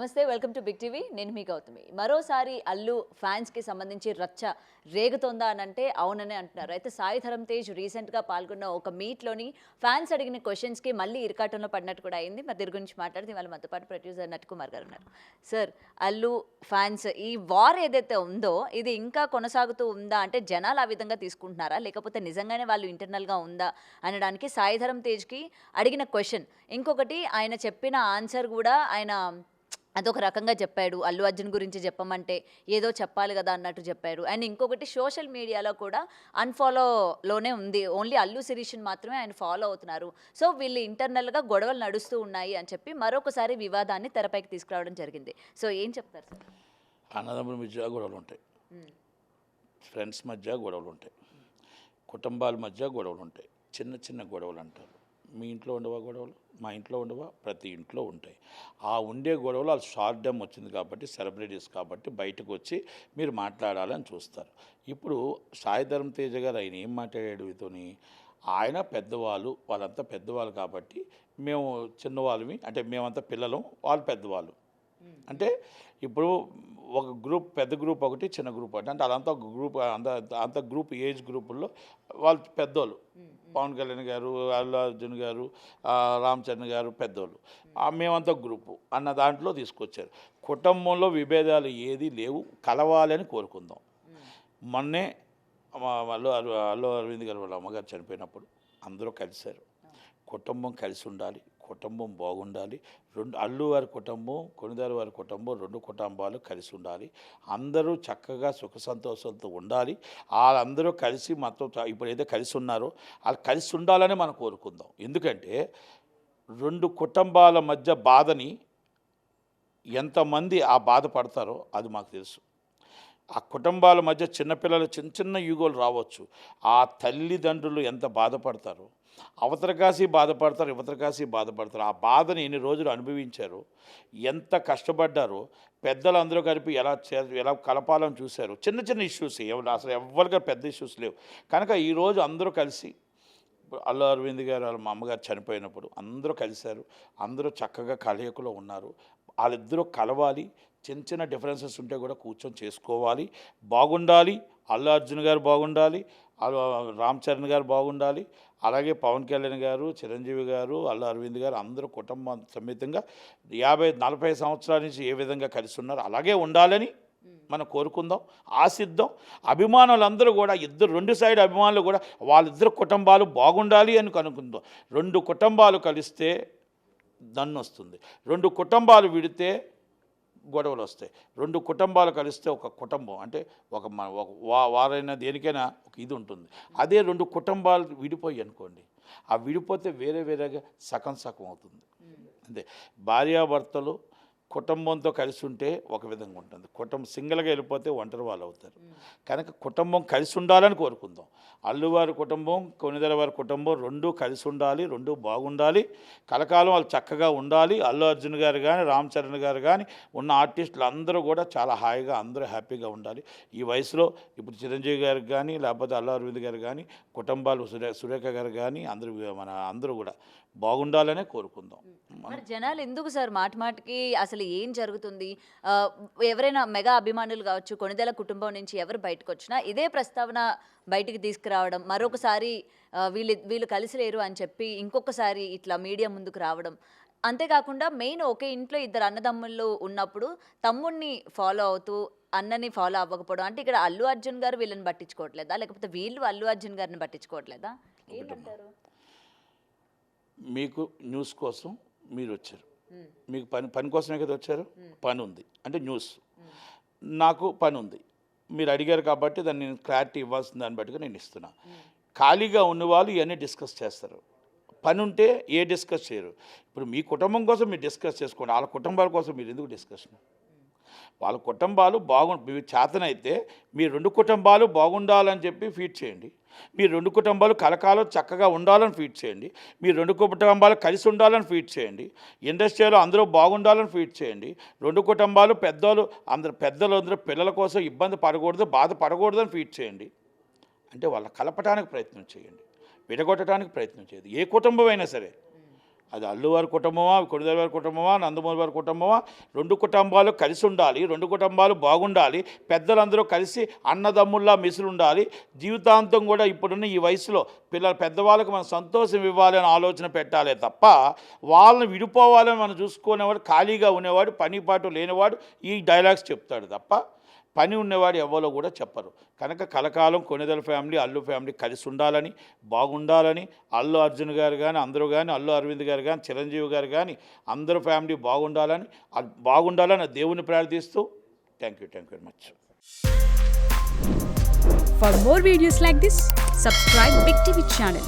నమస్తే, welcome to big TV. నేను మీ గౌతమి. మరోసారి అల్లు ఫ్యాన్స్కి సంబంధించి రచ్చ రేగుతోందా అని అంటే అవుననే అంటున్నారు. అయితే సాయి ధరమ్ తేజ్ రీసెంట్గా పాల్గొన్న ఒక మీట్లోని ఫ్యాన్స్ అడిగిన క్వశ్చన్స్కి మళ్ళీ ఇరకాటంలో పడినట్టు కూడా అయింది. మరి దీని గురించి మాట్లాడితే వాళ్ళ మనతో పాటు ప్రొడ్యూసర్ నట్ కుమార్ గారు ఉన్నారు. సార్, అల్లు ఫ్యాన్స్ ఈ వార్ ఏదైతే ఉందో ఇది ఇంకా కొనసాగుతూ ఉందా? అంటే జనాలు ఆ విధంగా తీసుకుంటున్నారా, లేకపోతే నిజంగానే వాళ్ళు ఇంటర్నల్గా ఉందా అనడానికి సాయి ధరమ్ తేజ్కి అడిగిన క్వశ్చన్, ఇంకొకటి ఆయన చెప్పిన ఆన్సర్ కూడా ఆయన అదొక రకంగా చెప్పాడు. అల్లు అర్జున్ గురించి చెప్పమంటే ఏదో చెప్పాలి కదా అన్నట్టు చెప్పారు. అండ్ ఇంకొకటి సోషల్ మీడియాలో కూడా అన్ఫాలోలోనే ఉంది. ఓన్లీ అల్లు శిరీష్ని మాత్రమే ఆయన ఫాలో అవుతున్నారు. సో వీళ్ళు ఇంటర్నల్గా గొడవలు నడుస్తూ ఉన్నాయి అని చెప్పి మరొకసారి వివాదాన్ని తెరపైకి తీసుకురావడం జరిగింది. సో ఏం చెప్తారు సార్? అన్నదమ్ముల మధ్య గొడవలు ఉంటాయి, ఫ్రెండ్స్ మధ్య గొడవలు ఉంటాయి, కుటుంబాల మధ్య గొడవలు ఉంటాయి. చిన్న చిన్న గొడవలు అంటారు. మీ ఇంట్లో ఉండవా గొడవలు? మా ఇంట్లో ఉండవా? ప్రతి ఇంట్లో ఉంటాయి. ఆ ఉండే గొడవలు వాళ్ళు షార్ట్ డమ్ వచ్చింది కాబట్టి, సెలబ్రిటీస్ కాబట్టి బయటకు వచ్చి మీరు మాట్లాడాలని చూస్తారు. ఇప్పుడు సాయి ధరమ్ తేజ గారు ఆయన ఏం మాట్లాడాడు ఇతోని? ఆయన పెద్దవాళ్ళు, వాళ్ళంతా పెద్దవాళ్ళు కాబట్టి మేము చిన్నవాళ్ళమి, అంటే మేమంతా పిల్లలం, వాళ్ళు పెద్దవాళ్ళు. అంటే ఇప్పుడు ఒక గ్రూప్, పెద్ద గ్రూప్ ఒకటి, చిన్న గ్రూప్ ఒకటి, అంటే అదంతా ఒక గ్రూప్, అంత గ్రూప్ ఏజ్ గ్రూపుల్లో వాళ్ళు పెద్దోళ్ళు. పవన్ కళ్యాణ్ గారు, అల్లు అర్జున్ గారు, రామ్ చరణ్ గారు పెద్దోళ్ళు, మేమంతా గ్రూపు అన్న దాంట్లో తీసుకొచ్చారు. కుటుంబంలో విభేదాలు ఏది లేవు, కలవాలని కోరుకుందాం. మొన్నే అల్లు అరవింద్ గారు వాళ్ళ అమ్మగారు చనిపోయినప్పుడు అందరూ కలిశారు. కుటుంబం కలిసి ఉండాలి, కుటుంబం బాగుండాలి. అల్లు వారి కుటుంబం, కొనిదారు వారి కుటుంబం, రెండు కుటుంబాలు కలిసి ఉండాలి. అందరూ చక్కగా సుఖ సంతోషాలతో ఉండాలి. వాళ్ళందరూ కలిసి మొత్తం ఇప్పుడు ఏదో కలిసి ఉన్నారో వాళ్ళు కలిసి ఉండాలని మనం కోరుకుందాం. ఎందుకంటే రెండు కుటుంబాల మధ్య బాధని ఎంతమంది ఆ బాధపడతారో అది మాకు తెలుసు. ఆ కుటుంబాల మధ్య చిన్నపిల్లలు చిన్న చిన్న యుగోలు రావచ్చు. ఆ తల్లిదండ్రులు ఎంత బాధపడతారో, అవతరకాసి బాధపడతారు, యువతరకాసి బాధపడతారు. ఆ బాధని ఎన్ని రోజులు అనుభవించారో, ఎంత కష్టపడ్డారో, పెద్దలందరూ కలిపి ఎలా కలపాలని చూశారు. చిన్న చిన్న ఇష్యూస్ అసలు ఎవరిగా పెద్ద ఇష్యూస్ లేవు. కనుక ఈరోజు అందరూ కలిసి, అల్లు అరవింద్ గారు వాళ్ళ మా అమ్మగారు చనిపోయినప్పుడు అందరూ కలిశారు. అందరూ చక్కగా కలయికలో ఉన్నారు. వాళ్ళిద్దరూ కలవాలి. చిన్న చిన్న డిఫరెన్సెస్ ఉంటే కూడా కూర్చొని చేసుకోవాలి, బాగుండాలి. అల్లు అర్జున్ గారు బాగుండాలి, రామ్ చరణ్ గారు బాగుండాలి, అలాగే పవన్ కళ్యాణ్ గారు, చిరంజీవి గారు, అల్లు అరవింద్ గారు అందరూ కుటుంబం సమేతంగా 50-40 సంవత్సరాల నుంచి ఏ విధంగా కలిసి ఉన్నారో అలాగే ఉండాలని మనం కోరుకుందాం, ఆశిద్దాం. అభిమానులందరూ కూడా రెండు సైడ్ అభిమానులు కూడా వాళ్ళిద్దరు కుటుంబాలు బాగుండాలి అని కనుక్కుందాం. రెండు కుటుంబాలు కలిస్తే దన్ను వస్తుంది, రెండు కుటుంబాలు విడితే గొడవలు వస్తాయి. రెండు కుటుంబాలు కలిస్తే ఒక కుటుంబం, అంటే ఒక వారైనా దేనికైనా ఒక ఇది ఉంటుంది. అదే రెండు కుటుంబాలు విడిపోయి అనుకోండి, ఆ విడిపోతే వేరే వేరేగా సగం అవుతుంది. అంతే. భార్యాభర్తలు కుటుంబంతో కలిసి ఉంటే ఒక విధంగా ఉంటుంది, సింగిల్గా వెళ్ళిపోతే ఒంటరి వాళ్ళు అవుతారు. కనుక కుటుంబం కలిసి ఉండాలని కోరుకుందాం. అల్లు వారి కుటుంబం, కొనిదెల వారి కుటుంబం రెండూ కలిసి ఉండాలి, రెండూ బాగుండాలి, కలకాలం వాళ్ళు చక్కగా ఉండాలి. అల్లు అర్జున్ గారు కానీ, రామ్ చరణ్ గారు కానీ, ఉన్న ఆర్టిస్టులు అందరూ కూడా చాలా హాయిగా అందరూ హ్యాపీగా ఉండాలి. ఈ వయసులో ఇప్పుడు చిరంజీవి గారికి కానీ, లేకపోతే అల్లు అరవింద్ గారు కానీ, కుటుంబాలు సురేఖ గారు కానీ అందరూ కూడా బాగుండాలనే కోరుకుందాం. మరి జనాలు ఎందుకు సార్ మాటికి అసలు ఏం జరుగుతుంది? ఎవరైనా మెగా అభిమానులు కావచ్చు, కొనిదెల కుటుంబం నుంచి ఎవరు బయటకు వచ్చినా ఇదే ప్రస్తావన బయటికి తీసుకురావడం, మరొకసారి వీళ్ళు కలిసి లేరు అని చెప్పి ఇంకొకసారి ఇట్లా మీడియా ముందుకు రావడం. అంతేకాకుండా మెయిన్ ఒకే ఇంట్లో ఇద్దరు అన్నదమ్ముళ్ళు ఉన్నప్పుడు తమ్ముడిని ఫాలో అవుతూ అన్నని ఫాలో అవ్వకపోవడం, అంటే ఇక్కడ అల్లు అర్జున్ గారు వీళ్ళని పట్టించుకోవట్లేదా, లేకపోతే వీళ్ళు అల్లు అర్జున్ గారిని పట్టించుకోవట్లేదా? ఏంటంటారు? మీకు న్యూస్ కోసం మీరు వచ్చారు, మీకు పని కోసమే కదా వచ్చారు. పని ఉంది అంటే న్యూస్, నాకు పని ఉంది, మీరు అడిగారు కాబట్టి దాన్ని నేను క్లారిటీ ఇవ్వాల్సిన దాన్ని బట్టిగా నేను ఇస్తున్నా. ఖాళీగా ఉన్నవాళ్ళు ఇవన్నీ డిస్కస్ చేస్తారు, పని ఉంటే డిస్కస్ చేయరు. ఇప్పుడు మీ కుటుంబం కోసం మీరు డిస్కస్ చేసుకోండి, వాళ్ళ కుటుంబాల కోసం మీరు ఎందుకు డిస్కషన్? వాళ్ళ కుటుంబాలు మీ చేతనైతే మీ రెండు కుటుంబాలు బాగుండాలని చెప్పి ఫీడ్ చేయండి. మీ రెండు కుటుంబాలు కలకాలం చక్కగా ఉండాలని ఫీడ్ చేయండి. మీ రెండు కుటుంబాలు కలిసి ఉండాలని ఫీడ్ చేయండి. ఇండస్ట్రీలో అందరూ బాగుండాలని ఫీడ్ చేయండి. రెండు కుటుంబాలు పెద్దలు అందరూ పిల్లల కోసం ఇబ్బంది పడకూడదు, బాధపడకూడదని ఫీడ్ చేయండి. అంటే వాళ్ళ కలపటానికి ప్రయత్నం చేయండి, విడగొట్టడానికి ప్రయత్నం చేయదు. ఏ కుటుంబం అయినా సరే అది అల్లు వారి కుటుంబమా, కొణిదెల వారి కుటుంబమా, నందమూరి వారి కుటుంబమా, 2 కుటుంబాలు కలిసి ఉండాలి, 2 కుటుంబాలు బాగుండాలి, పెద్దలందరూ కలిసి అన్నదమ్ముల్లా మిసులు ఉండాలి. జీవితాంతం కూడా ఇప్పుడున్న ఈ వయసులో పెద్దవాళ్ళకి మనం సంతోషం ఇవ్వాలి అని ఆలోచన పెట్టాలే తప్ప వాళ్ళని విడిపోవాలని మనం చూసుకునేవాడు, ఖాళీగా ఉండేవాడు, పనిపాటు లేనివాడు ఈ డైలాగ్స్ చెప్తాడు తప్ప పని ఉన్నవాడు ఎవరో కూడా చెప్పరు. కనుక కలకాలం కొణిదెల ఫ్యామిలీ, అల్లు ఫ్యామిలీ కలిసి ఉండాలని, బాగుండాలని, అల్లు అర్జున్ గారు కానీ అందరూ కానీ, అల్లు అరవింద్ గారు కానీ, చిరంజీవి గారు కానీ అందరూ ఫ్యామిలీ బాగుండాలని దేవుని ప్రార్థిస్తూ thank you very much. For more videos like this, subscribe Big TV channel.